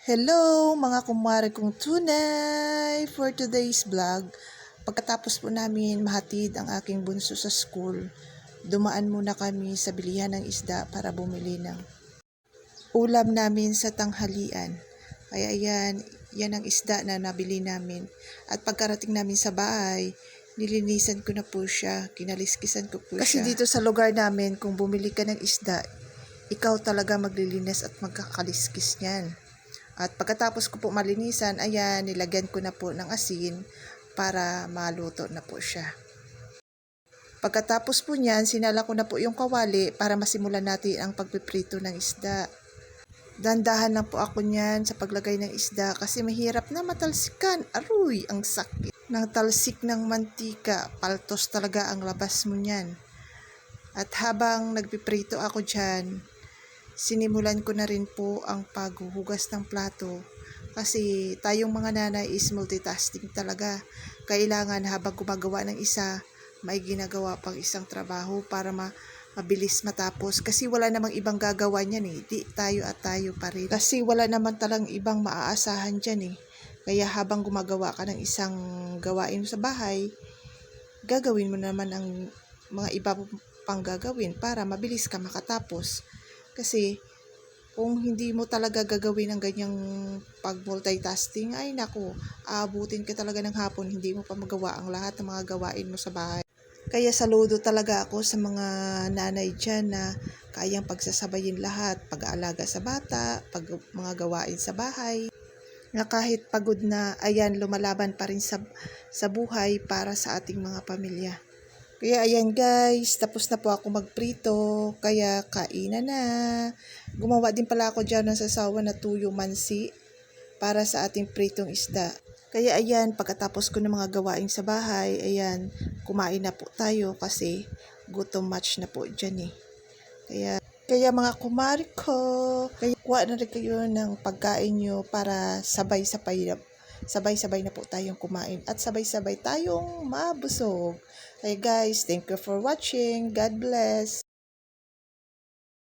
Hello mga kumare kong tunay! For today's vlog, pagkatapos po namin mahatid ang aking bunso sa school, dumaan muna kami sa bilihan ng isda para bumili ng ulam namin sa tanghalian. Kaya yan ang isda na nabili namin. At pagkarating namin sa bahay, nilinisan ko na po siya, kinaliskisan ko po siya. Kasi dito sa lugar namin, kung bumili ka ng isda, ikaw talaga maglilinis at magkakaliskis niyan. At pagkatapos ko po malinisan, ayan, nilagyan ko na po ng asin para maluto na po siya. Pagkatapos po niyan, sinala ko na po yung kawali para masimulan natin ang pagpiprito ng isda. Dandahan lang po ako niyan sa paglagay ng isda kasi mahirap na matalsikan. Aruy, ang sakit ng talsik ng mantika. Paltos talaga ang labas mo niyan. At habang nagpiprito ako dyan, sinimulan ko na rin po ang paghuhugas ng plato kasi tayong mga nanay is multitasking talaga. Kailangan habang gumagawa ng isa, may ginagawa pang isang trabaho para mabilis matapos kasi wala namang ibang gagawa niyan di tayo at tayo pa rin. Kasi wala naman talang ibang maaasahan dyan Kaya habang gumagawa ka ng isang gawain sa bahay, gagawin mo naman ang mga iba pang gagawin para mabilis ka makatapos. Kasi kung hindi mo talaga gagawin ang ganyang pag-multitasking, ay naku, aabutin ka talaga ng hapon, hindi mo pa magawa ang lahat ng mga gawain mo sa bahay. Kaya saludo talaga ako sa mga nanay dyan na kayang pagsasabayin lahat, pag-aalaga sa bata, mga gawain sa bahay. Na kahit pagod na, ayan, lumalaban pa rin sa buhay para sa ating mga pamilya. Kaya ayan guys, tapos na po ako magprito, kaya kainan na. Gumawa din pala ako dyan ng sasawa na tuyo mansi para sa ating pritong isda. Kaya ayan, pagkatapos ko ng mga gawain sa bahay, ayan, kumain na po tayo kasi gutom match na po dyan Kaya mga kumari ko, kaya kuha na rin kayo ng pagkain nyo para sabay-sabay na po tayong kumain at sabay-sabay tayong mabusog. Hey guys, thank you for watching. God bless.